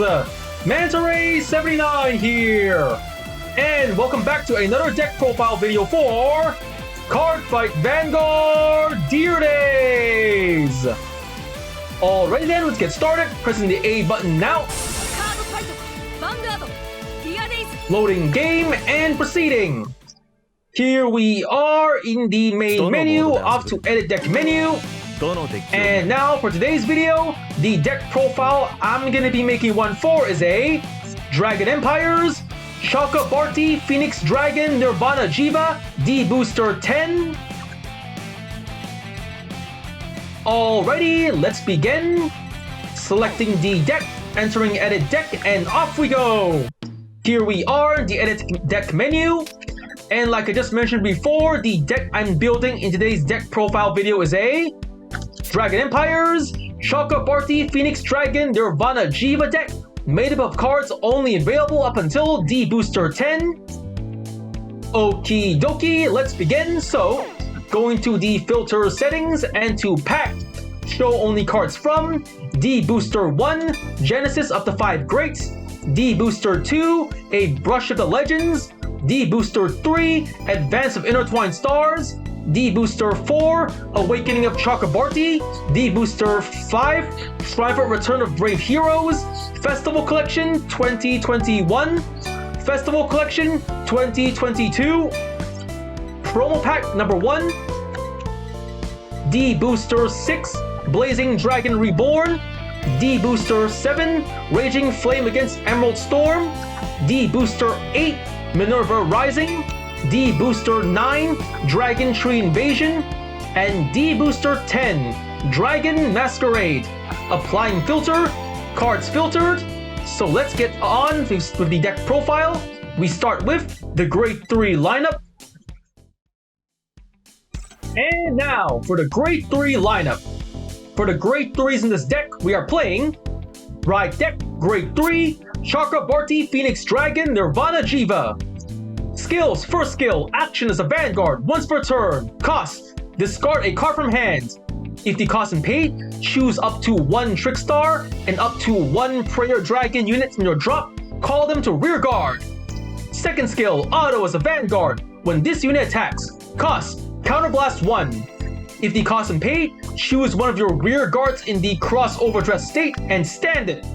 Mantare79 here, and welcome back to another deck profile video for Cardfight Vanguard Deer Days. Alrighty then, let's get started. Pressing the A button now. Loading game and proceeding. Here we are in the main menu, off to edit deck menu. And now for today's video, the deck profile I'm gonna be making one for is a Dragon Empires, Chakrabarthi, Phoenix Dragon, Nirvana Jheva, D-BT10. Alrighty, let's begin. Selecting the deck, entering edit deck, and off we go. Here we are in the edit deck menu. And like I just mentioned before, the deck I'm building in today's deck profile video is a Dragon Empires, Chakrabarthi, Phoenix Dragon, Nirvana Jheva deck, made up of cards only available up until D-BT10. Okie dokie, let's begin. So, going to the filter settings and to pack, show only cards from D-BT1, Genesis up to 5 Greats, D-BT2, A Brush of the Legends, D-BT3, Advance of Intertwined Stars, D-BT4, Awakening of Chakrabarthi, D-BT5, Triumphant Return of Brave Heroes, Festival Collection 2021, Festival Collection 2022, Promo Pack number 1, D-BT6, Blazing Dragon Reborn, D-BT7, Raging Flame against Emerald Storm, D-BT8, Minerva Rising, D-BT9, Dragon Tree Invasion, and D-BT10, Dragon Masquerade. Applying filter, cards filtered. So let's get on with the deck profile. We start with the Grade 3 lineup. And now for the Grade 3 lineup. For the Grade 3s in this deck, we are playing Ride Deck, Grade 3, Chakrabarthi, Phoenix Dragon, Nirvana Jheva. Skills, first skill, action as a Vanguard, once per turn. Cost, discard a card from hand. If the cost is paid, choose up to 1 Trickstar and up to 1 Prayer Dragon unit from your drop, call them to rear guard. Second skill, auto as a Vanguard, when this unit attacks. Cost, counterblast 1. If the cost is paid, choose one of your rear guards in the X-overDress state and stand it.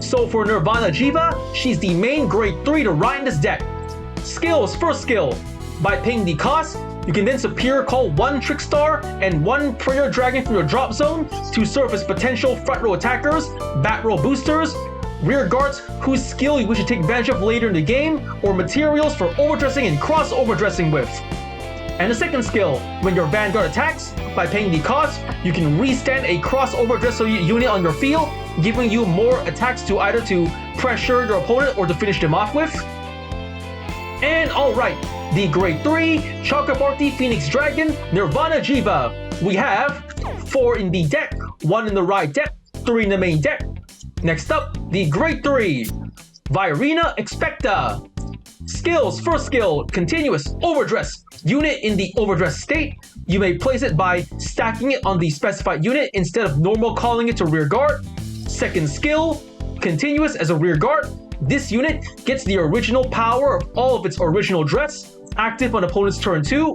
So for Nirvana Jheva, she's the main Grade 3 to ride in this deck. Skills, first skill, by paying the cost, you can then superior call 1 Trickstar and 1 Prayer Dragon from your drop zone to serve as potential front row attackers, back row boosters, rear guards whose skill you wish to take advantage of later in the game, or materials for overdressing and cross-overdressing with. And the second skill, when your Vanguard attacks, by paying the cost, you can restand a cross-overdress unit on your field, giving you more attacks to either to pressure your opponent or to finish them off with. And alright, the Grade 3, Chakrabarthi, Phoenix Dragon, Nirvana Jheva. We have 4 in the deck, 1 in the ride deck, 3 in the main deck. Next up, the Grade 3, Virina Expecta. Skills, first skill, continuous overdress. Unit in the overdress state. You may place it by stacking it on the specified unit instead of normal calling it to rear guard. Second skill, continuous as a rear guard. This unit gets the original power of all of its original dress, active on opponent's turn 2.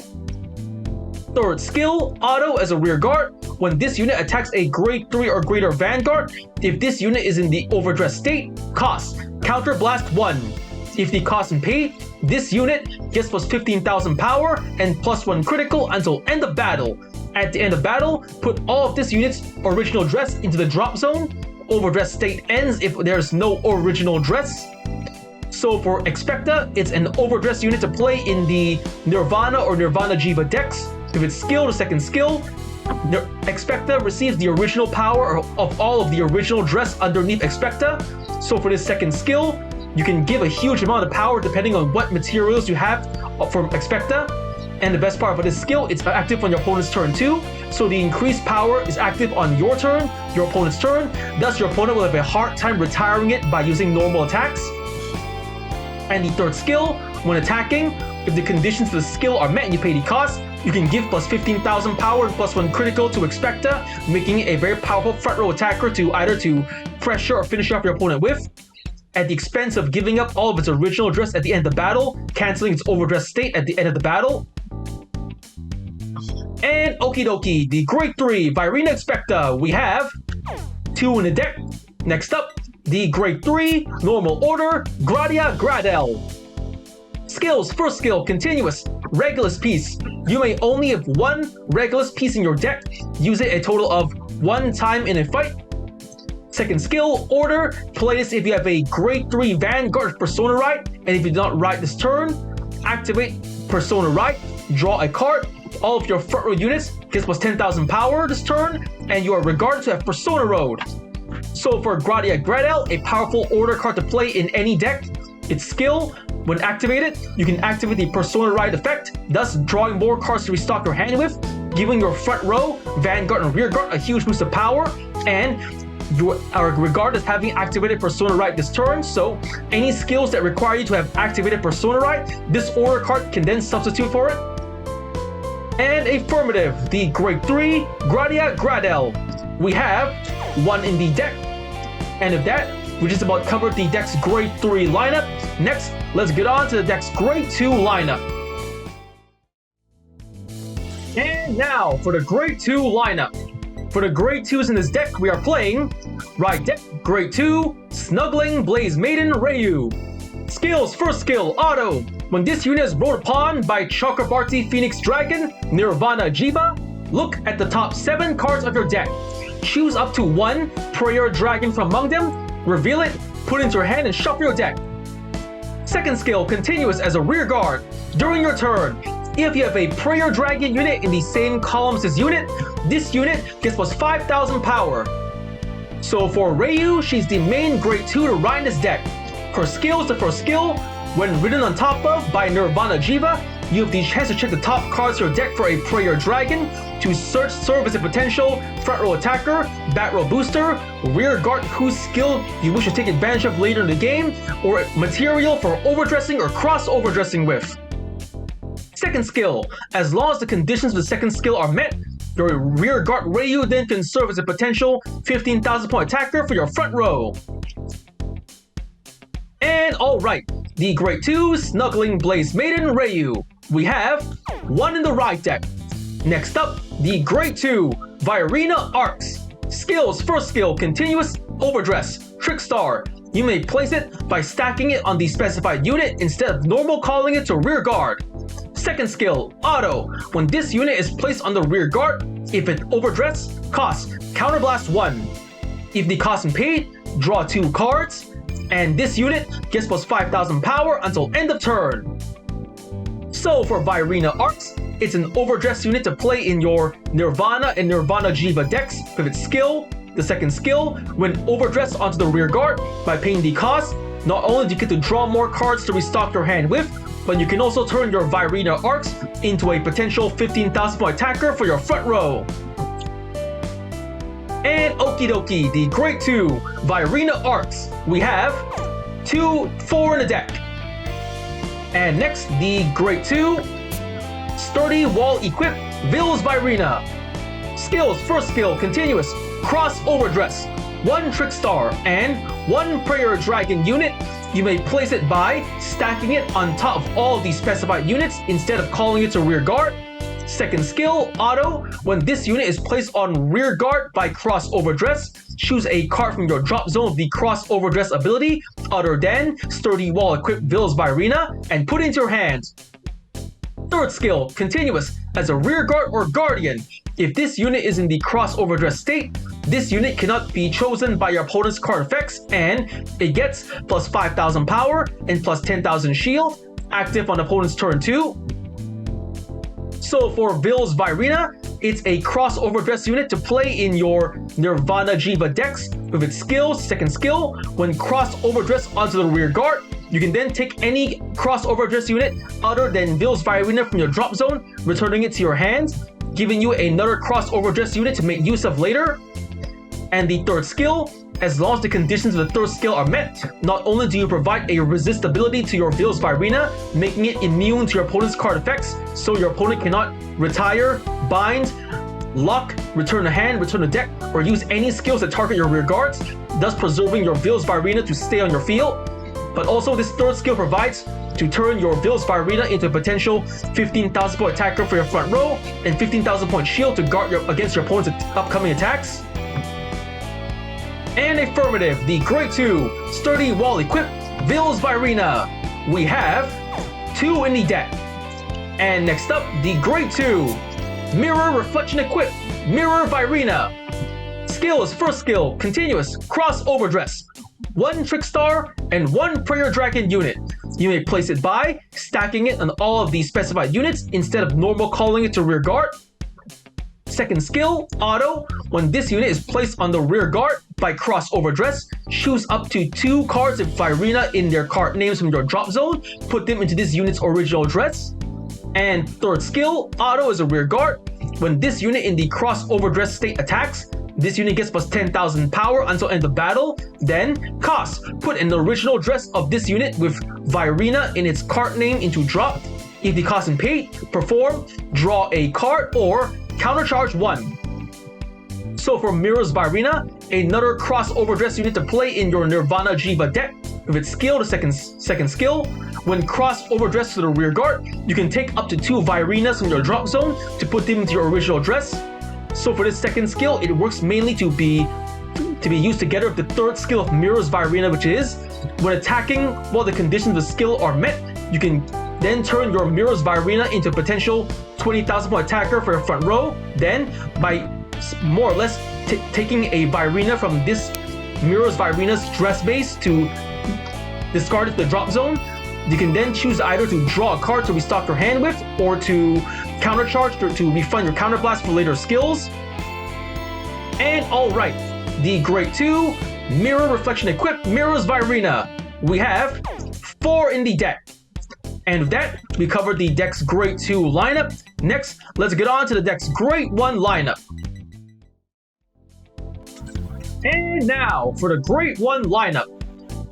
Third skill, auto as a rear guard. When this unit attacks a Grade 3 or greater Vanguard, if this unit is in the overdress state, cost, counterblast 1. If the cost is paid, this unit gets plus 15,000 power and plus 1 critical until end of battle. At the end of battle, put all of this unit's original dress into the drop zone. Overdress state ends if there's no original dress. So for Expecta, it's an overdress unit to play in the Nirvana or Nirvana Jheva decks. If it's skill to second skill, Expecta receives the original power of all of the original dress underneath Expecta. So for this second skill, you can give a huge amount of power depending on what materials you have from Expecta. And the best part of this skill, it's active on your opponent's turn too. So the increased power is active on your turn, your opponent's turn. Thus your opponent will have a hard time retiring it by using normal attacks. And the third skill, when attacking, if the conditions of the skill are met and you pay the cost, You can give plus 15,000 power and plus 1 critical to Expecta, making it a very powerful front row attacker to either to pressure or finish off your opponent with, at the expense of giving up all of its original dress at the end of the battle, cancelling its overdress state at the end of the battle. And okie dokie, the Grade 3 Virina Expecta, we have 2 in the deck. Next up, the Grade 3 Normal Order Gradia Gradel. Skills, first skill, Continuous, Regulus piece. You may only have 1 Regulus piece in your deck. Use it a total of 1 time in a fight. Second skill, Order, play this if you have a Grade 3 Vanguard Persona Ride, and if you do not ride this turn, activate Persona Ride, draw a card. All of your front row units gets plus 10,000 power this turn, and you are regarded to have Persona Road. So for Gradia Gradel, a powerful order card to play in any deck. Its skill, when activated, you can activate the Persona Ride effect, thus drawing more cards to restock your hand with, giving your front row, Vanguard and Rear Guard a huge boost of power, and you are regarded as having activated Persona Ride this turn, so any skills that require you to have activated Persona Ride, this order card can then substitute for it. And affirmative, the Grade 3 Gradia Gradel. We have 1 in the deck. And with that, we just about covered the deck's Grade 3 lineup. Next, let's get on to the deck's Grade 2 lineup. And now for the Grade 2 lineup. For the Grade 2s in this deck, we are playing Ride Deck Grade 2 Snuggling Blaze Maiden Ryu. Skills, first skill, Auto. When this unit is brought upon by Chakrabarthi Phoenix Dragon, Nirvana Jheva, look at the top 7 cards of your deck. Choose up to 1 Prayer Dragon from among them, reveal it, put it into your hand, and shuffle your deck. Second skill, Continuous as a rear guard. During your turn, if you have a Prayer Dragon unit in the same columns as unit, this unit gets plus 5,000 power. So for Ryu, she's the main Grade 2 to ride this deck. Her skill is the first skill. When ridden on top of by Nirvana Jheva, you have the chance to check the top cards of your deck for a Prayer Dragon, to serve as a potential front row attacker, back row booster, rear guard whose skill you wish to take advantage of later in the game, or material for overdressing or cross overdressing with. Second skill, as long as the conditions of the second skill are met, your rear guard Ryu then can serve as a potential 15,000 point attacker for your front row. And alright, the Grade 2 Snuggling Blaze Maiden Ryu. We have 1 in the ride deck. Next up, the Grade 2 Virina Arcs. Skills, first skill, Continuous, Overdress, Trickstar. You may place it by stacking it on the specified unit instead of normal calling it to rear guard. Second skill, Auto. When this unit is placed on the rear guard, if it overdress, cost Counterblast 1. If the cost is paid, draw 2 cards, and this unit gets plus 5,000 power until end of turn. So for Virina Arcs, it's an overdress unit to play in your Nirvana and Nirvana Jheva decks with its skill. The second skill, when overdress onto the rear guard by paying the cost, not only do you get to draw more cards to restock your hand with, but you can also turn your Virina Arcs into a potential 15,000 point attacker for your front row. And okie dokie, the Grade 2 Virina Arcs. We have 4 in the deck. And next, the Grade 2 Sturdy Wall Equip Vils Virina. Skills, first skill, Continuous, Cross Overdress, 1 Trickstar, and 1 Prayer Dragon unit. You may place it by stacking it on top of all of the specified units instead of calling it to rear guard. Second skill, Auto. When this unit is placed on rear guard by Cross Overdress, choose a card from your drop zone of the Cross Overdress ability other than Sturdy Wall Equip Vils Virina and put it into your hand. Third skill, Continuous, as a rear guard or guardian. If this unit is in the Cross Overdress state, this unit cannot be chosen by your opponent's card effects, and it gets plus 5,000 power and plus 10,000 shield, active on opponent's turn 2. So for Vils Virina, it's a Cross Overdress unit to play in your Nirvana Jheva decks with its skills. Second skill, when Cross Overdress onto the rear guard, you can then take any Cross Overdress unit other than Vils Virina from your drop zone, returning it to your hand, giving you another Cross Overdress unit to make use of later. And the third skill, As long as the conditions of the third skill are met, not only do you provide a resist ability to your Veil's Virina, making it immune to your opponent's card effects, so your opponent cannot retire, bind, lock, return a hand, return a deck, or use any skills that target your rear guards, thus preserving your Veil's Virina to stay on your field. But also this third skill provides to turn your Veil's Virina into a potential 15,000 point attacker for your front row and 15,000 point shield to guard against your opponent's upcoming attacks. And affirmative, the Grade 2 Sturdy Wall Equipped Veil's Virina. We have 2 in the deck. And next up, the Grade 2 Mirror Reflection Equipped Mirror Virina. Skills, first skill, continuous Cross-overdress. 1 Trickstar and 1 Prayer Dragon unit. You may place it by stacking it on all of the specified units instead of normal calling it to rear guard. Second skill, auto. When this unit is placed on the rear guard by Cross-overdress, choose up to 2 cards of Virina in their card names from your drop zone, put them into this unit's original address. And third skill, auto is a rear guard. When this unit in the Cross-overdress state attacks, this unit gets plus 10,000 power until end of battle. Then, cost. Put an original address of this unit with Virina in its card name into drop. If the cost is paid, perform, draw a card, or countercharge 1. So for Mirror's Virina, another Cross-overdress unit to play in your Nirvana Jheva deck. With its skill, the second skill, when Cross-overdress to the rear guard, you can take up to 2 Virinas from your drop zone to put them into your original address. So for this second skill, it works mainly to be used together with the third skill of Mirror's Virina, which is when attacking while the conditions of the skill are met, you can then turn your Mirror's Virina into a potential 20,000 point attacker for your front row. Then, by more or less taking a Virina from this Mirror's Virina's dress base to discard it to the drop zone, you can then choose either to draw a card to restock your hand with, or to countercharge to refund your counterblast for later skills. And alright, the Grade 2 Mirror Reflection Equipped Mirror's Virina. We have 4 in the deck. And with that, we covered the deck's Grade 2 lineup. Next, let's get on to the deck's Grade 1 lineup. And now, for the Grade 1 lineup.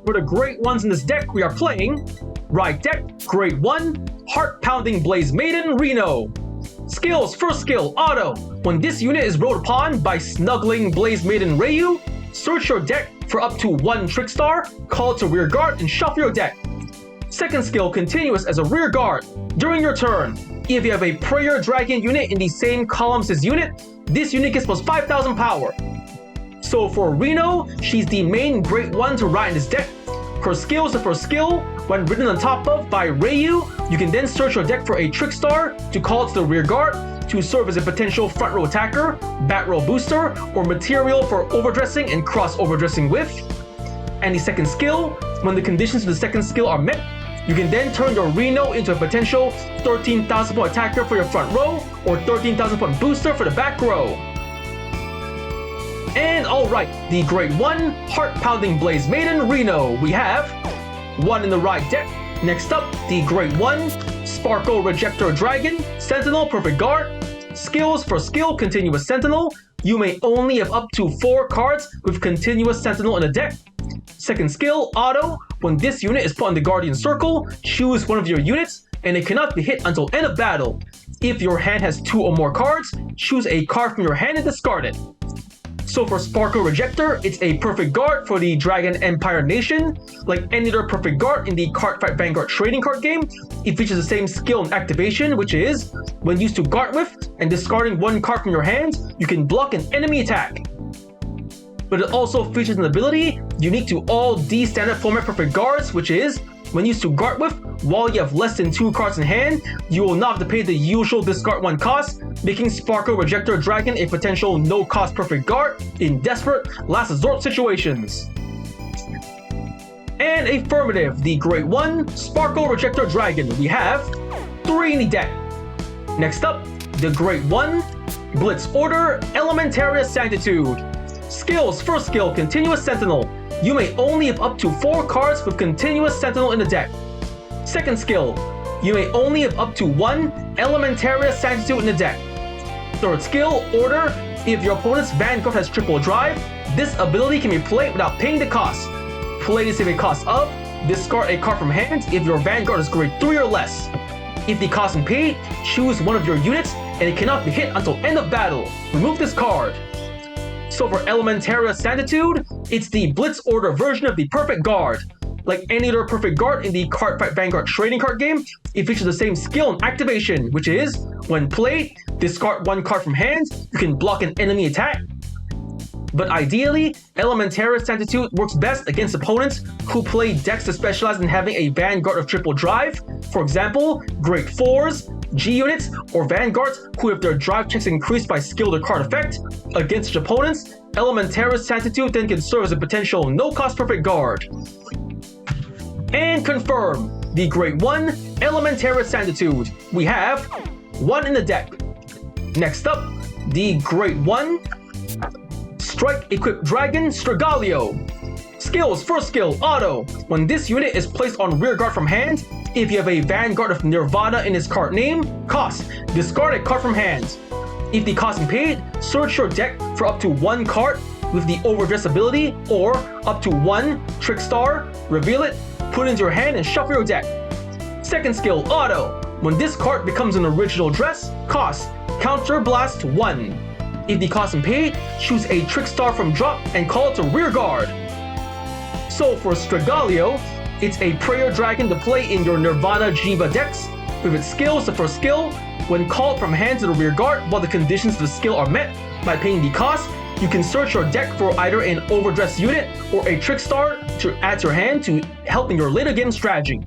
For the Grade 1s in this deck, we are playing Right deck, Grade 1, Heart Pounding Blaze Maiden Reno. Skills, first skill, auto. When this unit is rolled upon by Snuggling Blaze Maiden Ryu, search your deck for up to 1 Trickstar, call it to rear guard, and shuffle your deck. Second skill, continuous as a rear guard. During your turn, if you have a Prayer Dragon unit in the same columns as unit, this unit gets plus 5,000 power. So for Reno, she's the main Grade 1 to ride in this deck. Her skill is the first skill. When written on top of by Ryu, you can then search your deck for a Trickstar to call it to the rear guard to serve as a potential front row attacker, bat row booster, or material for overdressing and cross-overdressing with. And the second skill, when the conditions of the second skill are met, you can then turn your Reno into a potential 13,000 point attacker for your front row, or 13,000 point booster for the back row. And alright, the Grade 1 Heart Pounding Blaze Maiden Reno. We have 1 in the right deck. Next up, the Grade 1 Sparkle Rejector Dragon Sentinel Perfect Guard. Skills, for skill, Continuous Sentinel. You may only have up to 4 cards with Continuous Sentinel in the deck. Second skill, auto. When this unit is put on the Guardian Circle, choose one of your units, and it cannot be hit until end of battle. If your hand has 2 or more cards, choose a card from your hand and discard it. So for Sparkle Rejector, it's a perfect guard for the Dragon Empire Nation. Like any other perfect guard in the Cardfight Vanguard trading card game, it features the same skill and activation, which is, when used to guard with and discarding 1 card from your hand, you can block an enemy attack. But it also features an ability unique to all D standard format perfect guards, which is, when used to guard with, while you have less than 2 cards in hand, you will not have to pay the usual discard 1 cost, making Sparkle Rejector Dragon a potential no-cost perfect guard in desperate last resort situations. And affirmative, the Grade 1 Sparkle Rejector Dragon. We have 3 in the deck. Next up, the Grade 1 Blitz Order Elementaria Sanctitude. Skills, first skill, Continuous Sentinel. You may only have up to 4 cards with Continuous Sentinel in the deck. Second skill, you may only have up to 1 Elementaria Sanctitude in the deck. Third skill, Order, If your opponent's Vanguard has triple drive, this ability can be played without paying the cost. Play to save a cost of, discard a card from hand if your Vanguard is grade 3 or less. If the cost is paid, choose one of your units and it cannot be hit until end of battle. Remove this card. So for Elementaria Sanctitude, it's the Blitz Order version of the Perfect Guard. Like any other Perfect Guard in the Cardfight Vanguard trading card game, it features the same skill and activation, which is, when played, discard one card from hand, you can block an enemy attack. But ideally, Elementaria Sanctitude works best against opponents who play decks that specialize in having a Vanguard of triple drive. For example, grade 4s, G units, or Vanguards who have their drive checks increased by skill or card effect. Against such opponents, Elementaria Sanctitude then can serve as a potential no-cost Perfect Guard. And confirm, the grade 1 Elementaria Sanctitude. We have 1 in the deck. Next up, the grade 1 Strike Equipped Dragon Stragaglio. Skills, first skill, auto. When this unit is placed on rear guard from hand, if you have a Vanguard of Nirvana in its card name, cost, discard a card from hand. If the cost is paid, search your deck for up to 1 card with the Overdress ability, or up to 1 Trickstar, reveal it, put it into your hand and shuffle your deck. Second skill, auto. When this card becomes an original dress, cost, Counter Blast 1. If the cost is paid, choose a Trickstar from drop and call it to rear guard. So for Stragaglio, it's a Prayer Dragon to play in your Nirvana Jheva decks. With its skills, the first skill, when called from hand to the rear guard while the conditions of the skill are met, by paying the cost, you can search your deck for either an Overdress unit or a Trickstar to add to your hand to help in your later game strategy.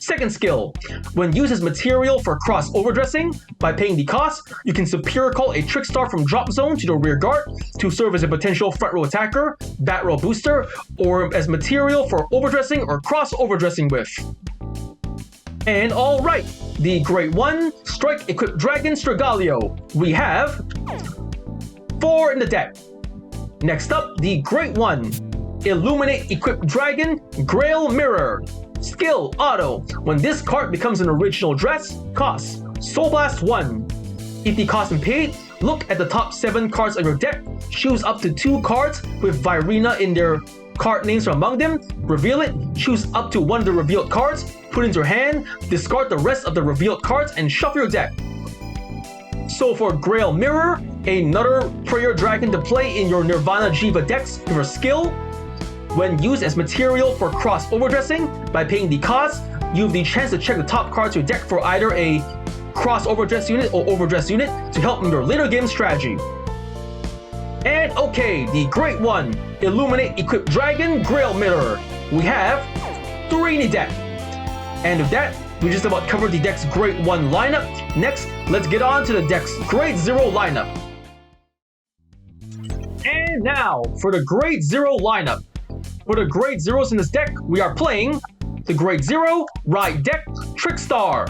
Second skill, when used as material for cross overdressing, by paying the cost, you can Superior Call a Trickstar from drop zone to the rear guard to serve as a potential front row attacker, bat row booster, or as material for overdressing or cross overdressing with. And alright, the grade 1 Strike Equipped Dragon Stragaglio. We have 4 in the deck. Next up, the grade 1 Illuminate Equipped Dragon Grail Mirror. Skill, auto. When this card becomes an original dress, cost, Soul Blast 1. If the cost is paid, look at the top 7 cards on your deck, choose up to 2 cards with Virina in their card names from among them, reveal it, choose up to 1 of the revealed cards, put it into your hand, discard the rest of the revealed cards, and shuffle your deck. So for Grail Mirror, another Prayer Dragon to play in your Nirvana Jheva decks with a skill. When used as material for cross overdressing, by paying the cost, you have the chance to check the top cards of your deck for either a cross overdress unit or overdress unit to help in your later game strategy. And okay, the great one, Illuminate Equipped Dragon Grail Mirror. We have 3 in the deck. And with that, we just about covered the deck's grade 1 lineup. Next, let's get on to the deck's grade 0 lineup. And now, for the grade 0 lineup. For the grade 0s in this deck, we are playing the grade 0 Ride Deck Trickstar.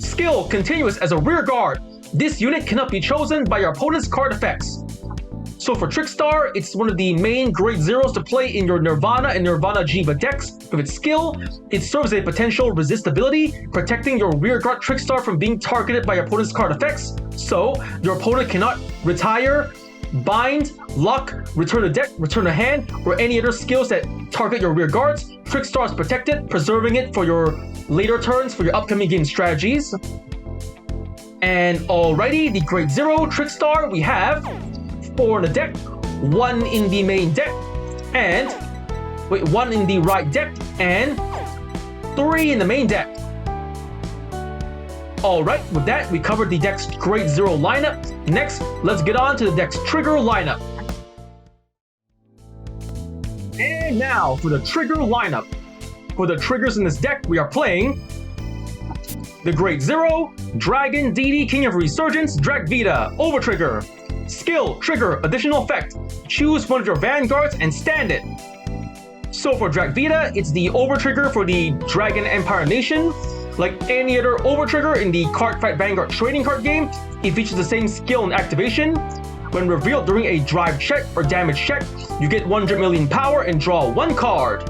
Skill, continuous as a rear guard. This unit cannot be chosen by your opponent's card effects. So for Trickstar, it's one of the main grade 0s to play in your Nirvana and Nirvana Jheva decks. With its skill, it serves as a potential resistibility, protecting your rear guard Trickstar from being targeted by your opponent's card effects. So your opponent cannot retire, bind, lock, return a deck, return a hand, or any other skills that target your rear guards. Trickstar is protected, preserving it for your later turns for your upcoming game strategies. And alrighty, the grade 0 Trickstar, we have 4 in the deck, 1 in the main deck, and 1 in the right deck, and 3 in the main deck. Alright, with that, we covered the deck's grade 0 lineup. Next, let's get on to the deck's trigger lineup. And now, for the trigger lineup. For the triggers in this deck, we are playing the grade 0 Dragon DD King of Resurgence Drag Vita Overtrigger. Skill, trigger, additional effect. Choose one of your Vanguards and stand it. So for Drag Vita, it's the Overtrigger for the Dragon Empire Nation. Like any other Overtrigger in the Cardfight Vanguard trading card game, it features the same skill and activation. When revealed during a drive check or damage check, you get 100 million power and draw 1 card.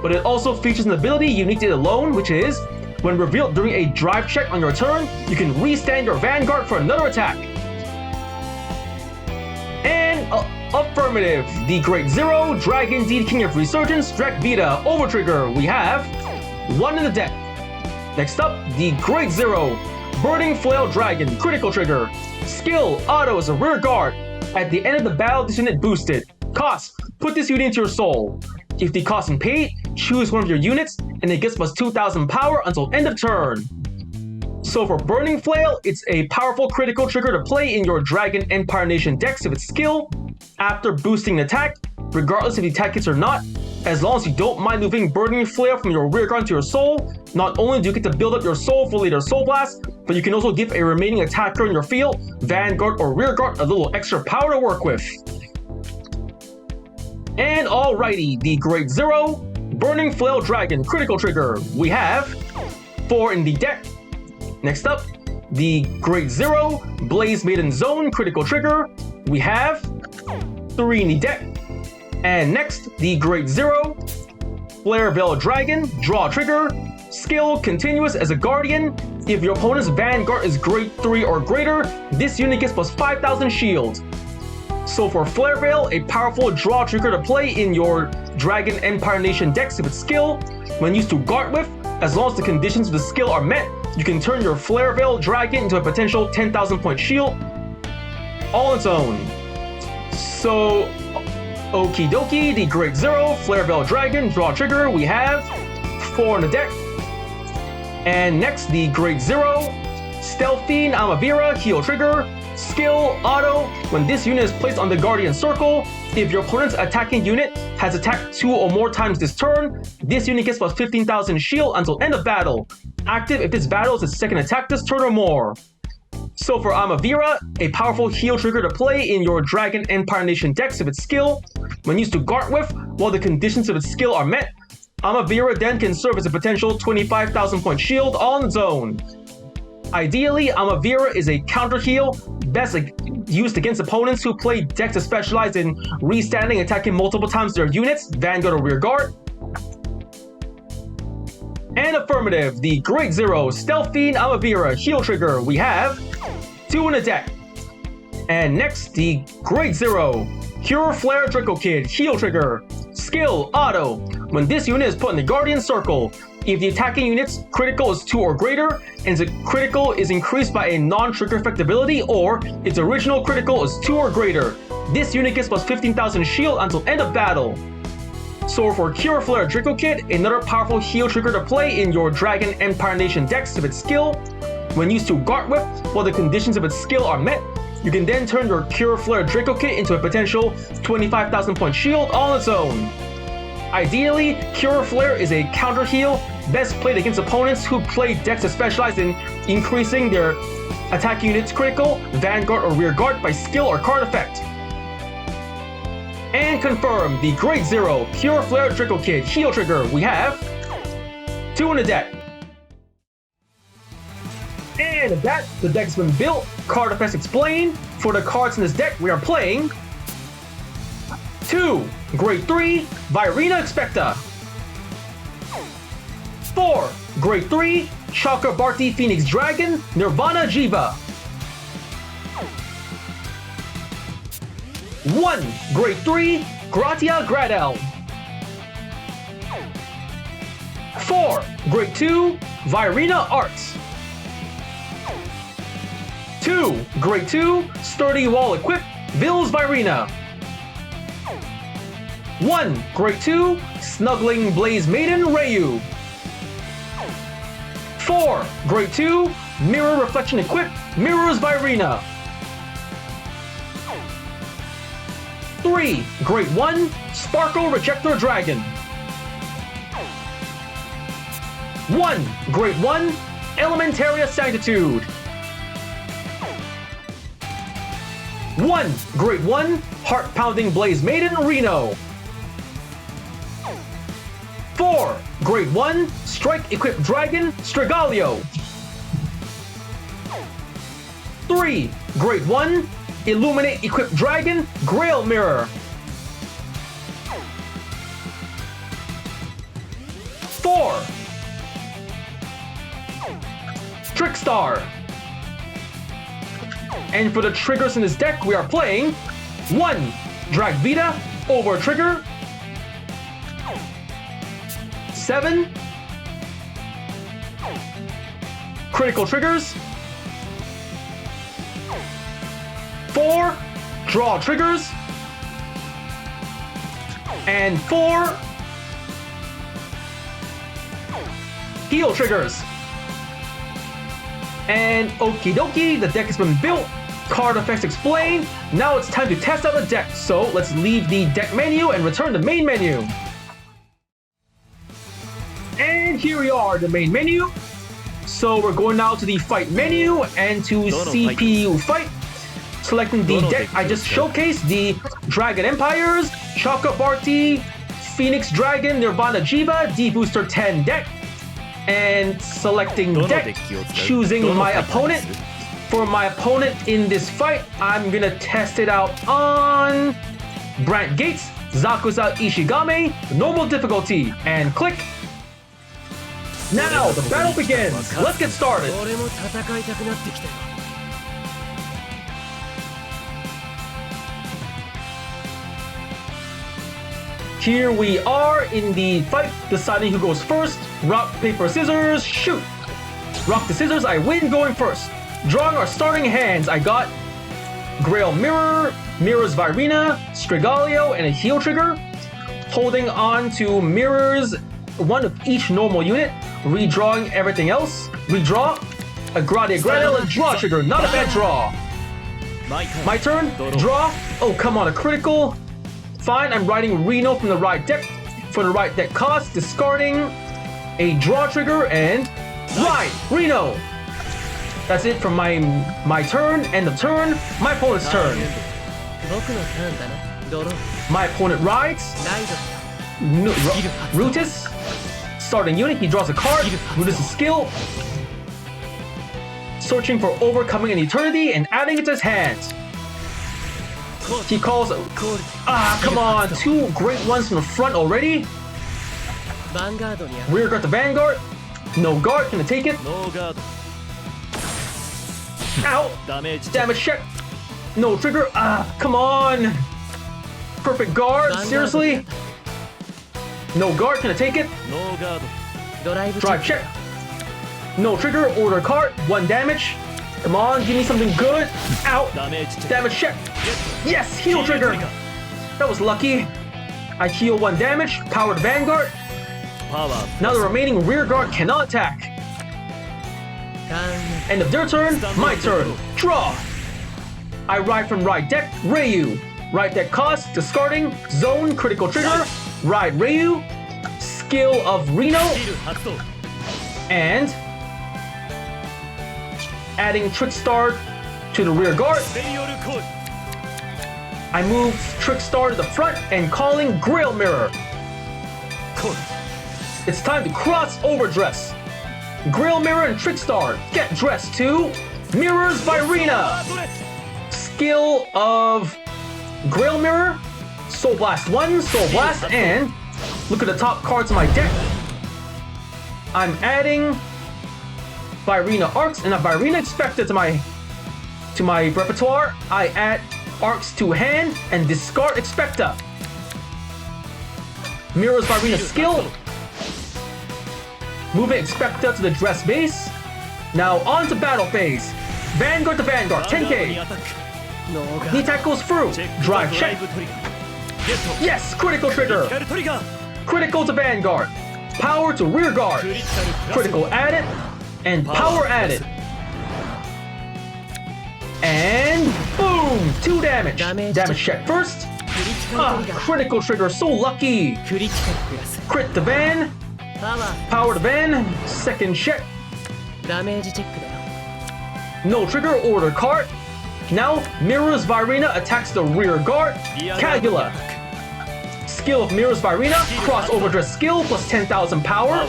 But it also features an ability unique to it alone, which is, when revealed during a drive check on your turn, you can restand your Vanguard for another attack. Affirmative. The Great Zero, Dragon D, King of Resurgence, Drek Vita, Overtrigger. We have 1 in the deck. Next up, the Great Zero, Burning Flail Dragon, Critical Trigger. Skill, Auto as a rear guard. At the end of the battle, this unit boosted. Cost, put this unit into your soul. If the cost is paid, choose one of your units, and it gets plus 2000 power until end of turn. So for Burning Flail, it's a powerful critical trigger to play in your Dragon Empire Nation decks with its skill. After boosting an attack, regardless if the attack hits or not, as long as you don't mind moving Burning Flail from your rear guard to your soul, not only do you get to build up your soul for later Soul Blast, but you can also give a remaining attacker in your field, Vanguard or rear guard, a little extra power to work with. And alrighty, the Great Zero, Burning Flail Dragon, Critical Trigger. We have 4 in the deck. Next up, the Great Zero, Blaze Maiden Zone, Critical Trigger. We have 3 in the deck. And next, the Great Zero, Flare Veil Dragon, Draw Trigger. Skill, Continuous as a Guardian. If your opponent's Vanguard is Grade 3 or greater, this unit gets plus 5000 shield. So for Flare Veil, a powerful draw trigger to play in your Dragon Empire Nation decks with its skill. When used to guard with, as long as the conditions of the skill are met, you can turn your Flare Veil Dragon into a potential 10,000 point shield all on its own. So, okie dokie, the Great Zero, Flare Veil Dragon, Draw Trigger, we have 4 in the deck. And next, the Great Zero, Stealth Fiend, Amavira, Heal Trigger. Skill, Auto, when this unit is placed on the Guardian Circle, if your opponent's attacking unit has attacked 2 or more times this turn, this unit gets plus 15,000 shield until end of battle. Active if this battle is its second attack this turn or more. So for Amavira, a powerful heal trigger to play in your Dragon Empire Nation decks with its skill. When used to guard with, while the conditions of its skill are met, Amavira then can serve as a potential 25,000 point shield all on its own. Ideally, Amavira is a counter heal, best used against opponents who play decks that specialize in restanding, attacking multiple times their units, Vanguard or rear guard. And affirmative, the Great Zero, Stealth Fiend, Amavira, Heal Trigger, we have 2 in the deck. And next, the Great Zero, Cure Flare Draco Kid, Heal Trigger. Skill, Auto, when this unit is put in the Guardian Circle, if the attacking unit's critical is 2 or greater, and the critical is increased by a non-trigger effect ability, or its original critical is 2 or greater, this unit gets plus 15,000 shield until end of battle. So for Cure Flare Draco Kid, another powerful heal trigger to play in your Dragon Empire Nation decks with its skill. When used to guard with, while the conditions of its skill are met, you can then turn your Cure Flare Draco Kid into a potential 25,000 point shield all on its own. Ideally, Cure Flare is a counter heal, best played against opponents who play decks that specialize in increasing their attack unit's critical, Vanguard or rear guard by skill or card effect. And confirm, the Great Zero, Cure Flare Draco Kid, Heal Trigger, we have 2 in the deck. And with that, the deck's been built, card effects explained. For the cards in this deck, we are playing 2, Grade 3, Virina Expecta. 4, Grade 3, Chakrabarthi Phoenix Dragon, Nirvana Jheva. 1, Grade 3, Gratia Gradel. 4, Grade 2, Virina Arts. 2, Grade 2, Sturdy Wall Equip, Vils Virina. 1, Grade 2, Snuggling Blaze Maiden Rayu. 4, Grade 2, Mirror Reflection Equip, Mirrors Virina. 3, Grade 1, Sparkle Rejector Dragon. 1, Grade 1, Elementaria Sanctitude. 1, Grade 1, Heart Pounding Blaze Maiden Reno. 4, Grade 1, Strike Equipped Dragon Strigalio. 3, Grade 1, Illuminate Equipped Dragon Grail Mirror. 4, Trickstar. And for the triggers in this deck, we are playing 1, Drag Vita, over trigger. 7. Critical triggers. 4. Draw triggers. And 4. Heal triggers. And okie dokie, the deck has been built. Card effects explained. Now it's time to test out the deck. So let's leave the deck menu and return to main menu. And here we are, the main menu. So we're going now to the fight menu and to CPU fight. Selecting the deck I just showcased, the Dragon Empires, Chakrabarthi, Phoenix Dragon, Nirvana Jheva, D-BT10 deck. And selecting deck, choosing my opponent. For my opponent in this fight, I'm gonna test it out on Brant Gates, Zakuza Ishigame, normal difficulty, and click. Now the battle begins. Let's get started. Here we are in the fight, deciding who goes first. Rock, paper, scissors, shoot. Rock the scissors, I win going first. Drawing our starting hands, I got Grail Mirror, Mirrors Virina, Strigalio, and a heal trigger. Holding on to mirrors, one of each normal unit. Redrawing everything else. Redraw, a Gradia Granule, and draw trigger. Not a bad draw. My turn, draw. Oh, come on, a critical. Fine, I'm writing Reno from the right deck. For the right deck cost, discarding a draw trigger and right, Reno. That's it from my turn, end of turn, my opponent's turn. My opponent rides. Rutus. Starting unit, he draws a card. Rutus' skill. Searching for overcoming an eternity and adding it to his hands. He calls... come on, 2 great ones from the front already. Rear guard the Vanguard. No guard, can I take it? Ow! Damage check. No trigger. Come on. Perfect guard. Seriously? No guard. Can I take it? Drive check. No trigger. Order card. 1 damage. Come on. Give me something good. Ow. Damage check. Yes. Heal trigger. That was lucky. I heal 1 damage. Powered Vanguard. Now the remaining rear guard cannot attack. End of their turn, my turn. Draw! I ride from right deck, Ryu. Right deck cost, discarding, zone, critical trigger, ride Ryu, skill of Reno, and adding Trickstar to the rear guard. I move Trickstar to the front and calling Grail Mirror. It's time to cross-overdress. Grail Mirror and Trickstar, get dressed to Mirrors Virina. Skill of Grail Mirror, Soul Blast 1, Soul Blast, and look at the top cards of my deck. I'm adding Virina Arcs and a Virina Expected to my repertoire. I add Arcs to hand and discard Expecta. Mirrors Virina skill. Moving Expecta to the dress base. Now on to battle phase. Vanguard to Vanguard, 10k. The attack goes through. Drive check. Yes, critical trigger. Critical to Vanguard. Power to rear guard. Critical added. And power added. And boom! 2 damage. Damage check first. Critical trigger, so lucky. Crit the Van. Power to Van. Second check. No trigger, order card. Now, Mirrors Virina attacks the rear guard. Calgula. Skill of Mirrors Virina, X-overDress skill plus 10,000 power.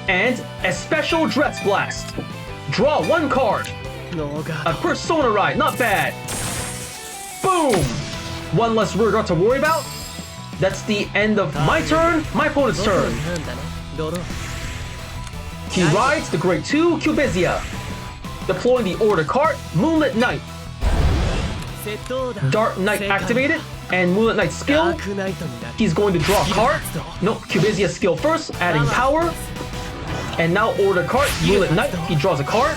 And a special Dress Blast. Draw 1 card. A Persona Ride, not bad. Boom! 1 less rear guard to worry about. That's the end of my turn, my opponent's turn. He rides the Grade 2 Cubizia. Deploying the order card, Moonlit Knight. Dark Knight activated, and Moonlit Knight skill. He's going to draw a card. Nope, Cubizia skill first, adding power. And now order card, Moonlit Knight, he draws a card.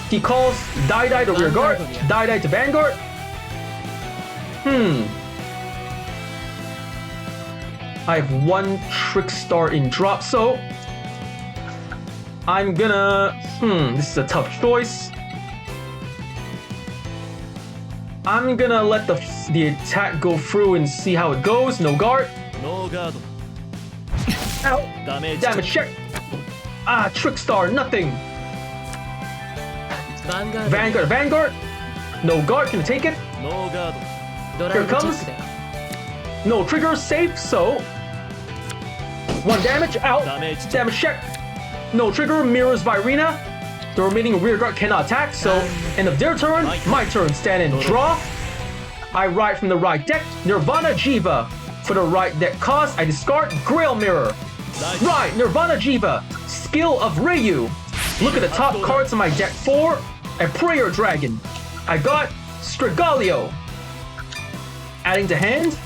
He calls Die to rear guard, Die to Vanguard. I have one Trickstar in drop, so I'm gonna... this is a tough choice. I'm gonna let the attack go through and see how it goes. No guard. Ow. Damage check. Ah, Trickstar, nothing. Vanguard. No guard, can take it. Here it comes. No trigger, safe, so... 1 damage, out. Damage check. No trigger, mirrors Virina. The remaining rear guard cannot attack, so end of their turn, my turn. Stand and draw. I ride from the right deck, Nirvana Jheva. For the right deck cost, I discard Grail Mirror. Right, Nirvana Jheva. Skill of Ryu. Look at the top cards on my deck. 4, a Prayer Dragon. I got Strigalio. Adding to hand.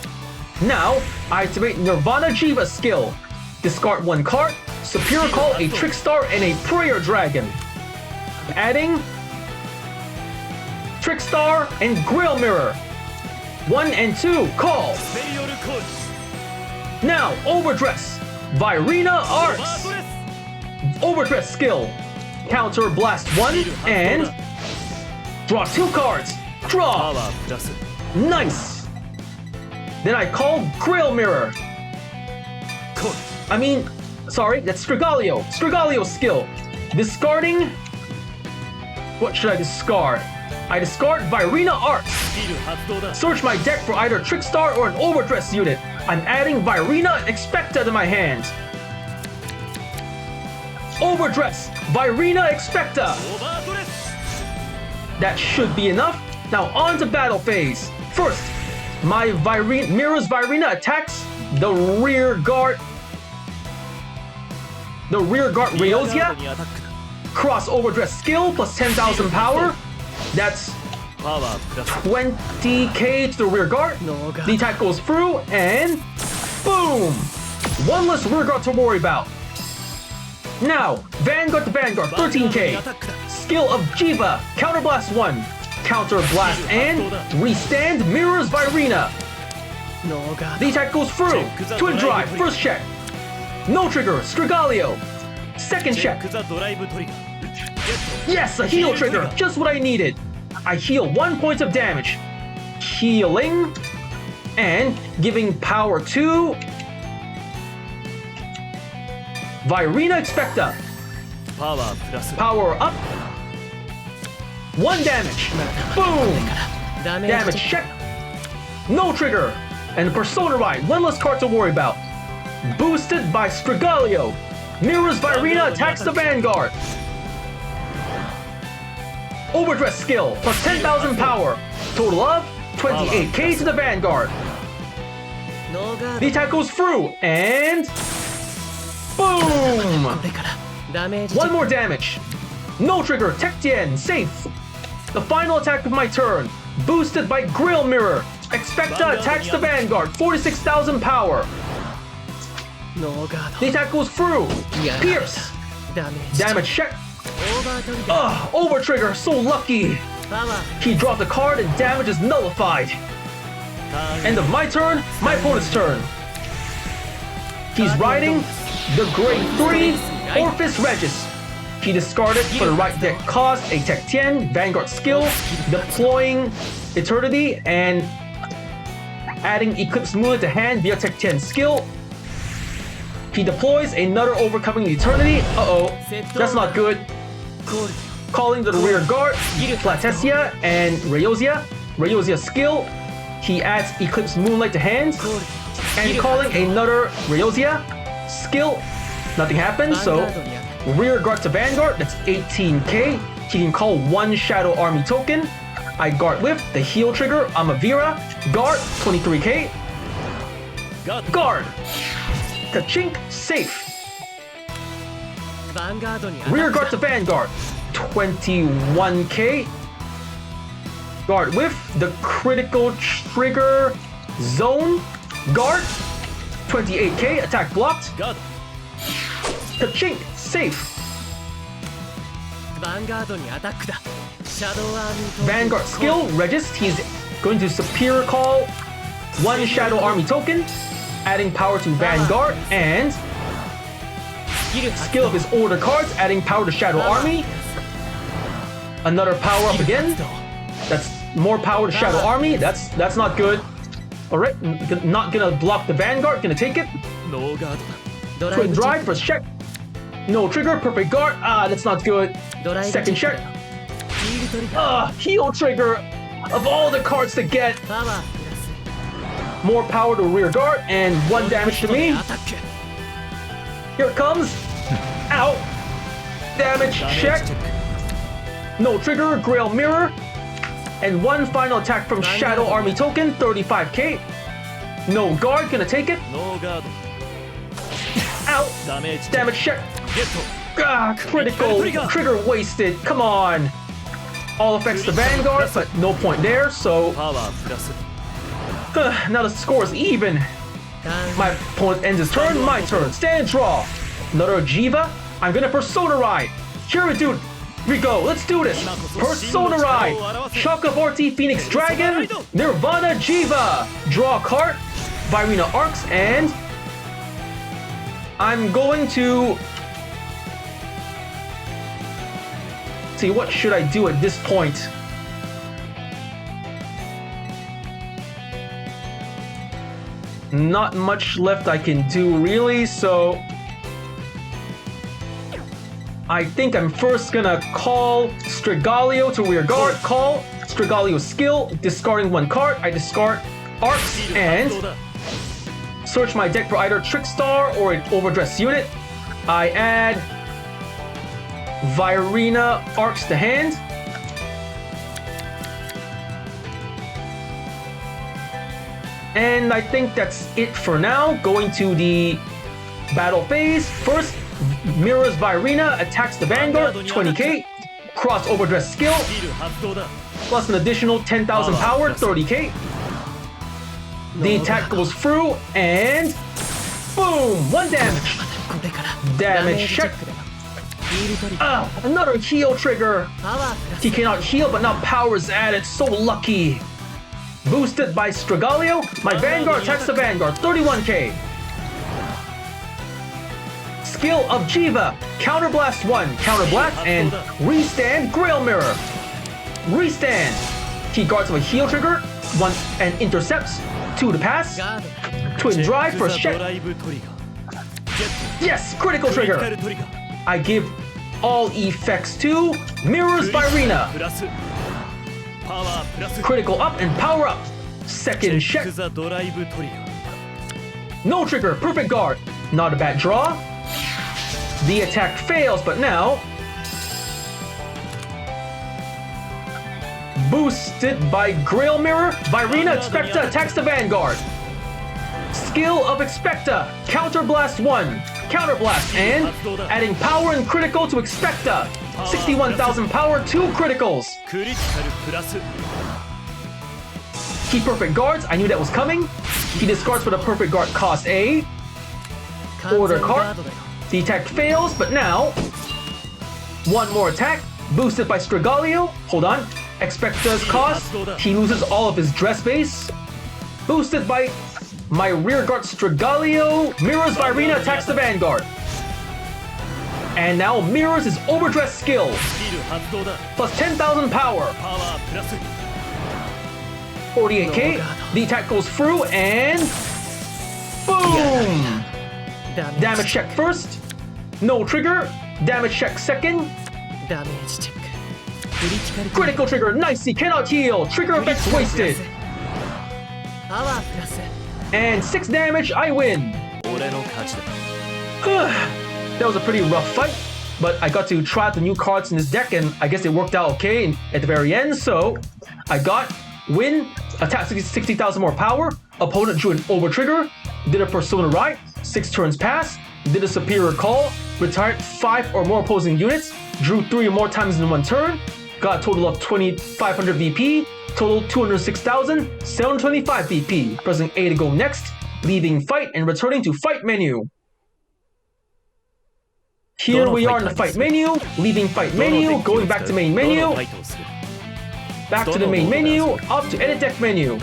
Now, I activate Nirvana Jheva skill. Discard 1 card, Superior Call a Trickstar and a Prayer Dragon. Adding Trickstar and Grail Mirror. 1 and 2, call. Now, Overdress. Virina Arts. Overdress skill. Counter Blast 1 and draw 2 cards. Draw. Nice. Then I call Grail Mirror. Sorry, that's Strigalio. Strigalio skill. Discarding... What should I discard? I discard Virina Arts. Search my deck for either Trickstar or an Overdress unit. I'm adding Virina Expecta to my hand. Overdress, Virina Expecta. That should be enough. Now on to battle phase. First, my Mirrors Virina attacks the rear guard. The rear guard Rayozia. Cross Overdress skill plus 10,000 power. That's 20k to the rear guard. The attack goes through and boom! 1 less rear guard to worry about. Now, Vanguard to Vanguard, 13k. Skill of Jheva, Counter Blast 1. Counter Blast and restand Mirrors Virina. The attack goes through. Twin Drive, first check. No trigger, Strigalio. Second check. Yes, a heal trigger, just what I needed. I heal 1 point of damage. Healing and giving power to Virina Expecta. Power up. 1 damage. Boom. Damage check. No trigger. And Persona Ride, 1 less card to worry about. Boosted by Strigalio. Mirrors Virina attacks the Vanguard. Overdress skill, plus 10,000 power. Total of 28k to the Vanguard. The attack goes through, and... boom! 1 more damage. No trigger, Tech-Tien, safe. The final attack of my turn. Boosted by Grail Mirror. Expecta attacks the Vanguard, 46,000 power. The attack goes through. Pierce. Damage check. Over trigger, so lucky. He dropped a card and damage is nullified. End of my turn, my opponent's turn. He's riding the Grade 3 Orphis Regis. He discarded for the right deck cost a Tech-Tien, Vanguard skill, deploying Eternity and adding Eclipse Moonlight to hand via Tech-Tien skill. He deploys another Overcoming the Eternity. That's not good. Calling to the rear guard, Platesia and Rayozia. Rayozia skill. He adds Eclipse Moonlight to hand. And calling another Rayozia skill. Nothing happens, so rear guard to Vanguard, that's 18k. He can call 1 Shadow Army token. I guard with the heal trigger, Amavira. Guard, 23k. Guard. Ka-chink, safe. Rear guard to Vanguard, 21k. Guard with the critical trigger zone. Guard. 28k. Attack blocked. Ka-chink. Safe. Vanguard skill. Regis. He's going to Superior Call 1 Shadow Army token, adding power to Vanguard, and skill of his order cards, adding power to Shadow Army. Another power up again. That's more power to Shadow Army. That's not good. Alright, not gonna block the Vanguard, gonna take it. Twin Drive, first check. No trigger, perfect guard. That's not good. Second check. Heal trigger. Of all the cards to get. More power to rear guard and 1 damage to me. Here it comes. Ow. Damage check. No trigger, Grail Mirror. And 1 final attack from Shadow Army token, 35k. No guard, gonna take it. Ow. Damage check. Critical. Trigger wasted. Come on. All affects the Vanguard, but no point there, so... now the score is even. My opponent ends his turn, my turn. Stand draw. Another Jheva. I'm gonna Persona Ride. Here we go. Let's do this. Persona Ride. Chakrabarthi Phoenix Dragon. Nirvana Jheva. Draw a card. Virina Arcs, and I'm going to... see, what should I do at this point? Not much left I can do, really, so... I think I'm first gonna call Strigalio to rear guard. Call Strigalio's skill, discarding 1 card. I discard Arcs and search my deck for either Trickstar or an Overdress unit. I add Virina Arcs to hand. And I think that's it for now. Going to the battle phase. First, mirrors Virina, attacks the Vanguard, 20k. Cross Overdress skill, plus an additional 10,000 power, 30k. The attack goes through, and boom! 1 damage. Damage check. Another heal trigger. He cannot heal, but now power is added. So lucky. Boosted by Strigalio, my Vanguard attacks the Vanguard, 31k. Skill of Jheva, Counterblast 1, Counterblast, and Restand Grail Mirror. Restand. He guards with a heal trigger, 1 and intercepts, 2 to pass. Twin Drive, first check. Yes, critical trigger. I give all effects to Mirrors Virina. Critical up and power up. Second check. No trigger, perfect guard. Not a bad draw. The attack fails, but now boosted by Grail Mirror, Virina Expecta attacks the Vanguard. Skill of Expecta, Counterblast 1, Counterblast, and adding power and critical to Expecta. 61,000 power, 2 criticals. He perfect guards, I knew that was coming. He discards for the perfect guard, cost A. Order card. The attack fails, but now 1 more attack, boosted by Strigalio. Hold on. Expecta's cost. He loses all of his dress base. Boosted by my rear guard Strigalio. Mirrors Virina attacks the Vanguard. And now mirrors his overdress skill. Plus 10,000 power. 48k. The attack goes through and boom! Damage check first. No trigger. Damage check second. Critical trigger. Nice. He cannot heal. Trigger effects wasted. And 6 damage. I win. That was a pretty rough fight, but I got to try out the new cards in this deck, and I guess it worked out okay at the very end. So I got win, attack 60,000 more power. Opponent drew an over trigger, did a Persona Ride, 6 turns pass, did a Superior Call, retired 5 or more opposing units, drew 3 or more times in 1 turn, got a total of 2,500 VP, Total 206,725 BP. Pressing A to go next, leaving fight and returning to fight menu. Here we are in the fight menu, leaving fight menu, going back to main menu, back to the main menu, up to edit deck menu.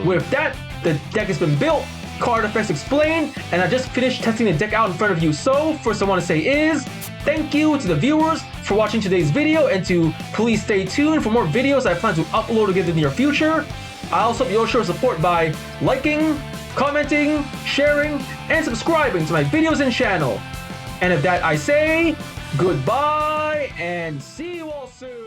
With that, the deck has been built, card effects explained, and I just finished testing the deck out in front of you. So, first I want to say is, thank you to the viewers for watching today's video, and to please stay tuned for more videos I plan to upload again in the near future. I also hope you'll show support by liking, commenting, sharing, and subscribing to my videos and channel. And with that I say, goodbye and see you all soon!